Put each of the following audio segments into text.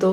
2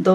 2